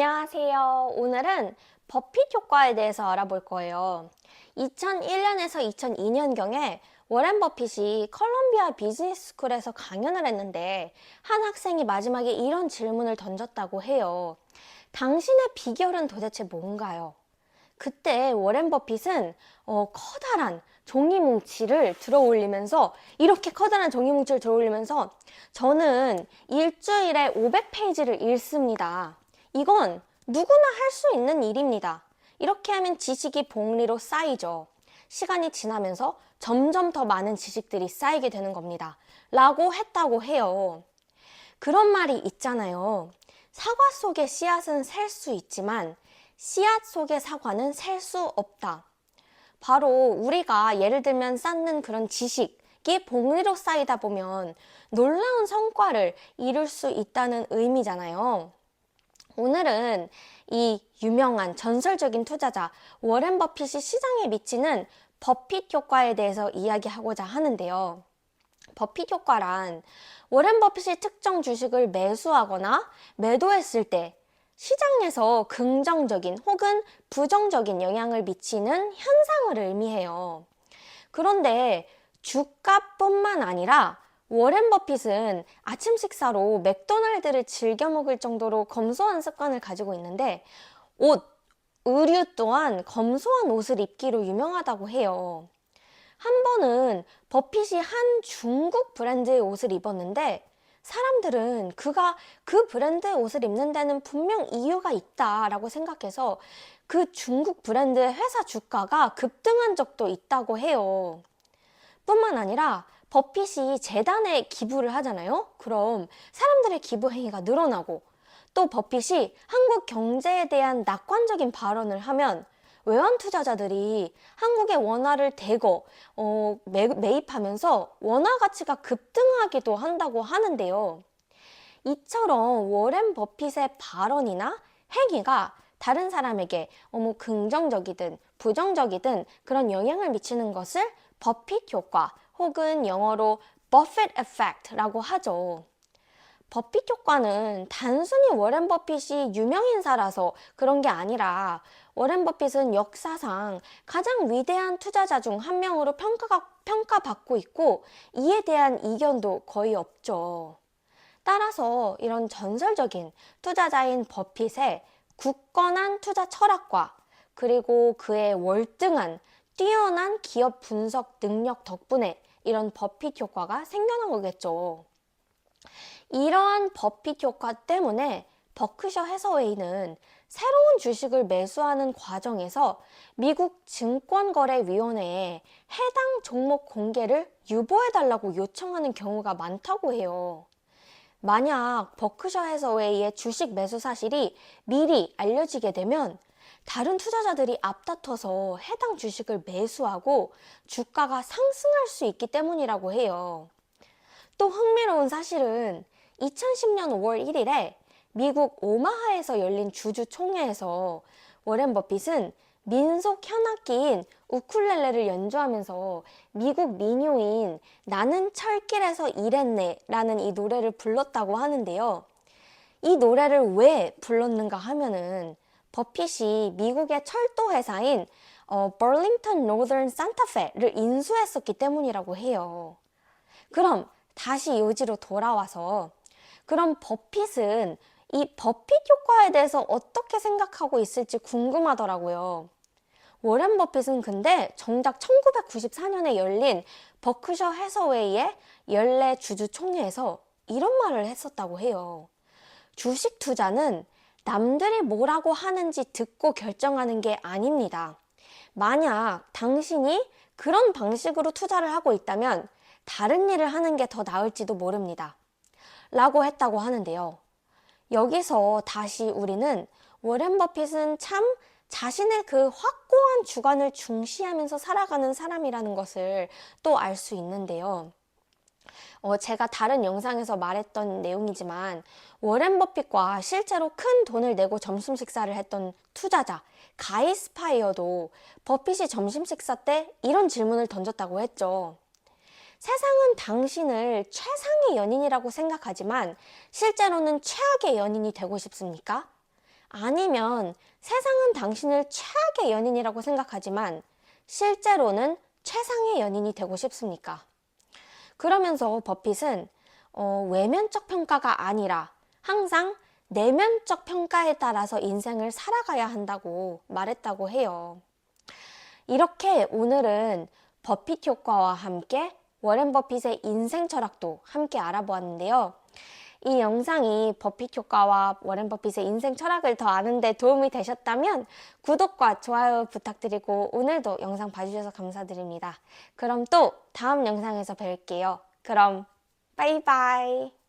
안녕하세요. 오늘은 버핏 효과에 대해서 알아볼 거예요. 2001년에서 2002년경에 워렌 버핏이 컬럼비아 비즈니스 스쿨에서 강연을 했는데 한 학생이 마지막에 이런 질문을 던졌다고 해요. 당신의 비결은 도대체 뭔가요? 그때 워렌 버핏은 커다란 종이 뭉치를 들어 올리면서 이렇게 커다란 종이 뭉치를 들어 올리면서 저는 일주일에 500페이지를 읽습니다. 이건 누구나 할 수 있는 일입니다. 이렇게 하면 지식이 봉리로 쌓이죠. 시간이 지나면서 점점 더 많은 지식들이 쌓이게 되는 겁니다. 라고 했다고 해요. 그런 말이 있잖아요. 사과 속의 씨앗은 셀 수 있지만 씨앗 속의 사과는 셀 수 없다. 바로 우리가 예를 들면 쌓는 그런 지식이 봉리로 쌓이다 보면 놀라운 성과를 이룰 수 있다는 의미잖아요. 오늘은 이 유명한 전설적인 투자자 워렌 버핏이 시장에 미치는 버핏 효과에 대해서 이야기하고자 하는데요. 버핏 효과란 워렌 버핏이 특정 주식을 매수하거나 매도했을 때 시장에서 긍정적인 혹은 부정적인 영향을 미치는 현상을 의미해요. 그런데 주가뿐만 아니라 워렌 버핏은 아침 식사로 맥도날드를 즐겨 먹을 정도로 검소한 습관을 가지고 있는데 옷, 의류 또한 검소한 옷을 입기로 유명하다고 해요. 한 번은 버핏이 한 중국 브랜드의 옷을 입었는데 사람들은 그가 그 브랜드의 옷을 입는 데는 분명 이유가 있다라고 생각해서 그 중국 브랜드의 회사 주가가 급등한 적도 있다고 해요. 뿐만 아니라 버핏이 재단에 기부를 하잖아요. 그럼 사람들의 기부 행위가 늘어나고 또 버핏이 한국 경제에 대한 낙관적인 발언을 하면 외환 투자자들이 한국의 원화를 대거 매입하면서 원화 가치가 급등하기도 한다고 하는데요. 이처럼 워렌 버핏의 발언이나 행위가 다른 사람에게 긍정적이든 부정적이든 그런 영향을 미치는 것을 버핏 효과 혹은 영어로 버핏 에펙트라고 하죠. 버핏 효과는 단순히 워렌 버핏이 유명인사라서 그런 게 아니라 워렌 버핏은 역사상 가장 위대한 투자자 중 한 명으로 평가받고 있고 이에 대한 이견도 거의 없죠. 따라서 이런 전설적인 투자자인 버핏의 굳건한 투자 철학과 그리고 그의 월등한 뛰어난 기업 분석 능력 덕분에 이런 버핏 효과가 생겨난 거겠죠. 이러한 버핏 효과 때문에 버크셔 해서웨이는 새로운 주식을 매수하는 과정에서 미국 증권거래위원회에 해당 종목 공개를 유보해달라고 요청하는 경우가 많다고 해요. 만약 버크셔 해서웨이의 주식 매수 사실이 미리 알려지게 되면 다른 투자자들이 앞다퉈서 해당 주식을 매수하고 주가가 상승할 수 있기 때문이라고 해요. 또 흥미로운 사실은 2010년 5월 1일에 미국 오마하에서 열린 주주총회에서 워렌 버핏은 민속 현악기인 우쿨렐레를 연주하면서 미국 민요인 나는 철길에서 일했네 라는 이 노래를 불렀다고 하는데요. 이 노래를 왜 불렀는가 하면은 버핏이 미국의 철도 회사인 버링턴 노던 산타페를 인수했었기 때문이라고 해요. 그럼 다시 요지로 돌아와서 그럼 버핏은 이 버핏 효과에 대해서 어떻게 생각하고 있을지 궁금하더라고요. 워렌 버핏은 근데 정작 1994년에 열린 버크셔 해서웨이의 연례 주주총회에서 이런 말을 했었다고 해요. 주식 투자는 남들이 뭐라고 하는지 듣고 결정하는 게 아닙니다. 만약 당신이 그런 방식으로 투자를 하고 있다면 다른 일을 하는 게 더 나을지도 모릅니다. 라고 했다고 하는데요. 여기서 다시 우리는 워렌 버핏은 참 자신의 그 확고한 주관을 중시하면서 살아가는 사람이라는 것을 또 알 수 있는데요. 제가 다른 영상에서 말했던 내용이지만 워렌 버핏과 실제로 큰 돈을 내고 점심 식사를 했던 투자자 가이 스파이어도 버핏이 점심 식사 때 이런 질문을 던졌다고 했죠. 세상은 당신을 최상의 연인이라고 생각하지만 실제로는 최악의 연인이 되고 싶습니까? 아니면 세상은 당신을 최악의 연인이라고 생각하지만 실제로는 최상의 연인이 되고 싶습니까? 그러면서 버핏은 외면적 평가가 아니라 항상 내면적 평가에 따라서 인생을 살아가야 한다고 말했다고 해요. 이렇게 오늘은 버핏 효과와 함께 워렌 버핏의 인생 철학도 함께 알아보았는데요. 이 영상이 버핏 효과와 워렌 버핏의 인생 철학을 더 아는 데 도움이 되셨다면 구독과 좋아요 부탁드리고 오늘도 영상 봐주셔서 감사드립니다. 그럼 또 다음 영상에서 뵐게요. 그럼 빠이빠이.